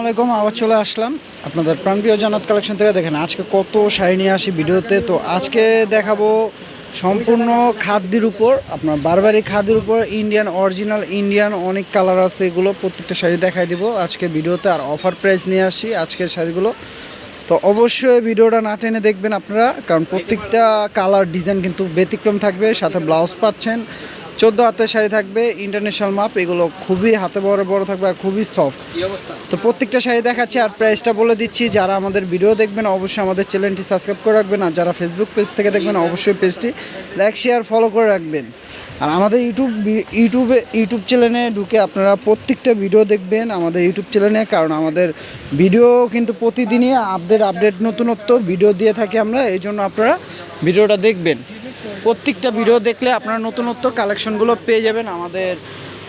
আলাইকুম, আবার চলে আসলাম আপনাদের প্রাণপ্রিয় জান্নাত কালেকশন থেকে। দেখেন আজকে কত শাড়ি নিয়ে আসি ভিডিওতে। তো আজকে দেখাবো সম্পূর্ণ খাদ্যের উপর, আপনার বারবারি খাদ্যের উপর, ইন্ডিয়ান অরিজিনাল ইন্ডিয়ান অনেক কালার আছে, এগুলো প্রত্যেকটা শাড়ি দেখাই দিব আজকে ভিডিওতে। আর অফার প্রাইস নিয়ে আসি আজকের শাড়িগুলো। তো অবশ্যই ভিডিওটা না টেনে দেখবেন আপনারা, কারণ প্রত্যেকটা কালার ডিজাইন কিন্তু ব্যতিক্রম থাকবে। সাথে ব্লাউজ পাচ্ছেন, 14 হাতের শাড়ি থাকবে, ইন্টারন্যাশনাল মাপ, এগুলো খুবই হাতে বড় বড় থাকবে আর খুবই সফট। তো প্রত্যেকটা শাড়ি দেখাচ্ছি আর প্রাইসটা বলে দিচ্ছি। যারা আমাদের ভিডিও দেখবেন অবশ্যই আমাদের চ্যানেলটি সাবস্ক্রাইব করে রাখবেন, আর যারা ফেসবুক পেজ থেকে দেখবেন অবশ্যই পেজটি লাইক শেয়ার ফলো করে রাখবেন। আর আমাদের ইউটিউব চ্যানেলে ঢুকে আপনারা প্রত্যেকটা ভিডিও দেখবেন আমাদের ইউটিউব চ্যানেলে, কারণ আমাদের ভিডিও কিন্তু প্রতিদিনই আপডেট নতুনত্ব ভিডিও দিয়ে থাকি আমরা, এই জন্য আপনারা ভিডিওটা দেখবেন। প্রত্যেকটা ভিডিও দেখলে আপনারা নতুনত্ব কালেকশনগুলো পেয়ে যাবেন। আমাদের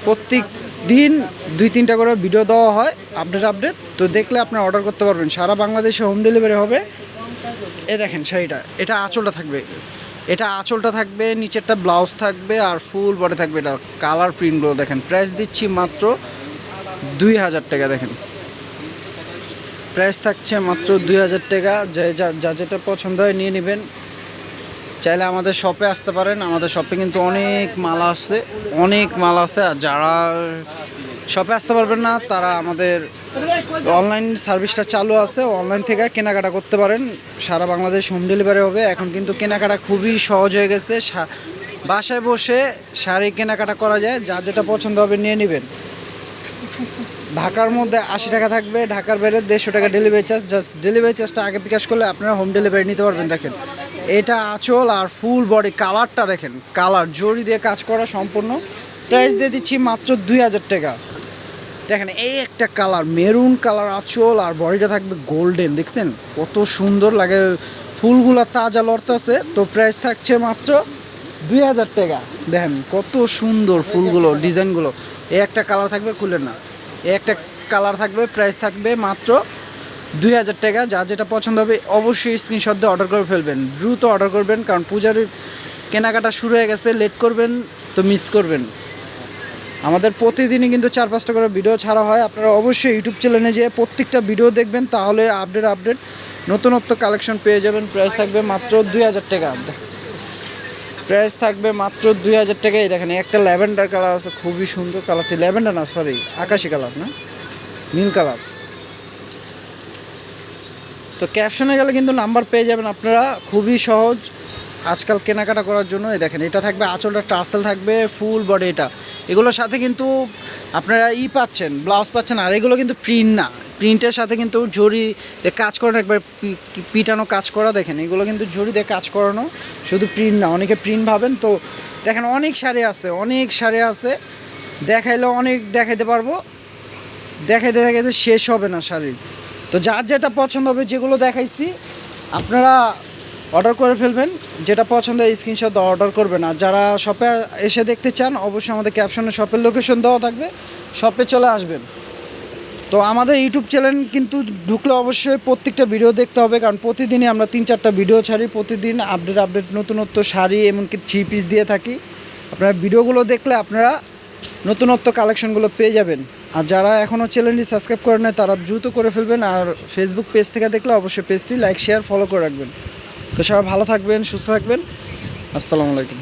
প্রত্যেক দিন 2-3টা করে ভিডিও দেওয়া হয় আপডেট। তো দেখলে আপনারা অর্ডার করতে পারবেন, সারা বাংলাদেশে হোম ডেলিভারি হবে। এ দেখেন শাড়িটা, এটা আঁচলটা থাকবে, নিচেরটা ব্লাউজ থাকবে আর ফুল বডি থাকবে। এটা কালার প্রিন্টগুলো দেখেন। প্রাইস দিচ্ছি মাত্র 2000 টাকা। দেখেন প্রাইস থাকছে মাত্র 2000 টাকা। যা যেটা পছন্দ হয় নিয়ে নেবেন। চাইলে আমাদের শপে আসতে পারেন, আমাদের শপে কিন্তু অনেক মাল আছে। আর যারা শপে আসতে পারবেন না তারা আমাদের অনলাইন সার্ভিসটা চালু আছে, অনলাইন থেকে কেনাকাটা করতে পারেন। সারা বাংলাদেশ হোম ডেলিভারি হবে। এখন কিন্তু কেনাকাটা খুবই সহজ হয়ে গেছে, বাসায় বসে শাড়ি কেনাকাটা করা যায়। যা যেটা পছন্দ হবে নিয়ে নেবেন। ঢাকার মধ্যে 80 টাকা থাকবে, ঢাকার বাইরে 150 টাকা ডেলিভারি চার্জ। জাস্ট ডেলিভারি চার্জটা আগে বিকাশ করলে আপনারা হোম ডেলিভারি নিতে পারবেন। দেখেন এটা আঁচল আর ফুল বডি, কালারটা দেখেন, কালার জরি দিয়ে কাজ করা সম্পূর্ণ। প্রাইস দিয়ে দিচ্ছি মাত্র 2000 টাকা। দেখেন এই একটা কালার মেরুন কালার, আঁচল আর বডিটা থাকবে গোল্ডেন। দেখছেন কত সুন্দর লাগে, ফুলগুলো তাজা লড়তেছে। তো প্রাইস থাকছে মাত্র 2000 টাকা। দেখেন কত সুন্দর ফুলগুলো, ডিজাইনগুলো। এই একটা কালার থাকবে, খুলে না, এই একটা কালার থাকবে। প্রাইস থাকবে মাত্র 2000 টাকা। যা যেটা পছন্দ হবে অবশ্যই স্ক্রিনশট দিয়ে অর্ডার করে ফেলবেন। দ্রুত অর্ডার করবেন, কারণ পূজার কেনাকাটা শুরু হয়ে গেছে। লেট করবেন তো মিস করবেন। আমাদের প্রতিদিনই কিন্তু 4-5টা করে ভিডিও ছাড়া হয়। আপনারা অবশ্যই ইউটিউব চ্যানেলে যেয়ে প্রত্যেকটা ভিডিও দেখবেন, তাহলে আপডেট নতুনত্ব কালেকশন পেয়ে যাবেন। প্রাইস থাকবে মাত্র 2000 টাকা। প্রাইস থাকবে মাত্র 2000 টাকাই। দেখেন একটা ল্যাভেন্ডার কালার আছে, খুবই সুন্দর কালারটি। ল্যাভেন্ডার না, সরি, আকাশি কালার না, নীল কালার। তো ক্যাপশনে গেলে কিন্তু নাম্বার পেয়ে যাবেন আপনারা, খুবই সহজ আজকাল কেনাকাটা করার জন্য। এই দেখেন এটা থাকবে, আঁচলটা টার্সেল থাকবে, ফুল বডি। এগুলোর সাথে কিন্তু আপনারা পাচ্ছেন, ব্লাউজ পাচ্ছেন। আর এগুলো কিন্তু প্রিন্ট না, প্রিন্টের সাথে কিন্তু জরি দিয়ে কাজ করানো, একবার পিটানো কাজ করা। দেখেন এগুলো কিন্তু জরি দিয়ে কাজ করানো, শুধু প্রিন্ট না। অনেকে প্রিন্ট ভাবেন। তো দেখেন অনেক শাড়ি আছে, দেখাইলেও অনেক দেখাইতে পারবো, দেখাইতে শেষ হবে না শাড়ি। তো যার যেটা পছন্দ হবে, যেগুলো দেখাইছি আপনারা অর্ডার করে ফেলবেন। যেটা পছন্দ হয় স্ক্রিনশট অর্ডার করবেন। আর যারা শপে এসে দেখতে চান অবশ্যই আমাদের ক্যাপশনে শপের লোকেশন দেওয়া থাকবে, শপে চলে আসবেন। তো আমাদের ইউটিউব চ্যানেল কিন্তু ঢুকলে অবশ্যই প্রত্যেকটা ভিডিও দেখতে হবে, কারণ প্রতিদিনই আমরা 3-4টা ভিডিও ছাড়ি। প্রতিদিন আপডেট নতুনত্ব শাড়ি, এমনকি 3 পিস দিয়ে থাকি। আপনারা ভিডিওগুলো দেখলে আপনারা নতুনত্ব কালেকশনগুলো পেয়ে যাবেন। আর যারা এখনও চ্যানেলটি সাবস্ক্রাইব করে নেয় তারা দ্রুত করে ফেলবেন। আর ফেসবুক পেজ থেকে দেখলে অবশ্যই পেজটি লাইক শেয়ার ফলো করে রাখবেন। তো সবাই ভালো থাকবেন, সুস্থ থাকবেন। আসসালামু আলাইকুম।